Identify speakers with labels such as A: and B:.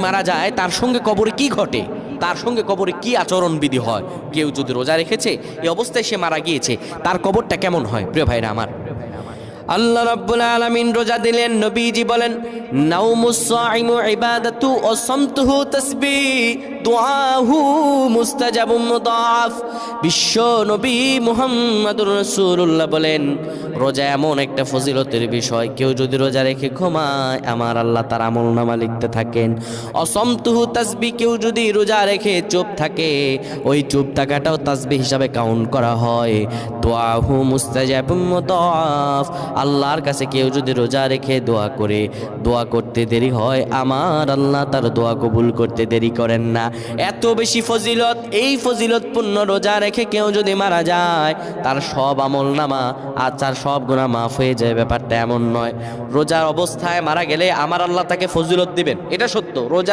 A: মারা যায় তার সঙ্গে কবরে কি ঘটে, তার সঙ্গে কবরে কি আচরণ বিধি হয়। কেউ যদি রোজা রেখেছে, এই অবস্থায় সে মারা গিয়েছে, তার কবরটা কেমন হয়? প্রিয় ভাইরা আমার, আল্লাহ রাব্বুল আলামিন রোজা দিলেন, নবীজি বলেন নাউমুস সাইমু ইবাদাতু ওয়া সামতুহু তাসবিহ দুআহু মুস্তাজাবুম মুদাফ। বিশ্ব নবী মুহাম্মদুর রাসূলুল্লাহ বলেন, রোজা এমন একটা ফজিলতের বিষয়, কেউ যদি রোজা রেখে ঘুমায় আমার আল্লাহ তার আমলনামা লিখতে থাকেন। অসমতুহু তাসবিহ, কেউ যদি রোজা রেখে চুপ থাকে, ওই চুপ থাকাটাও তাসবিহ হিসাবে কাউন্ট করা হয়। দুআহু মুস্তাজাবুম মুদাফ, আল্লাহর কাছে কেউ যদি রোজা রেখে দোয়া করে, দোয়া করতে দেরি হয়, আমার আল্লাহ তার দোয়া কবুল করতে দেরি করেন না। এত বেশি ফজিলত, এই ফজিলতপূর্ণ রোজা রেখে কেউ যদি মারা যায়, তার সব আমলনামা আর তার সব গুনাহ মাফ হয়ে যায়। ব্যাপারটা এমন নয় রোজার অবস্থায় মারা গেলে আমার আল্লাহ তাকে ফজিলত দিবেন, এটা সত্য। রোজা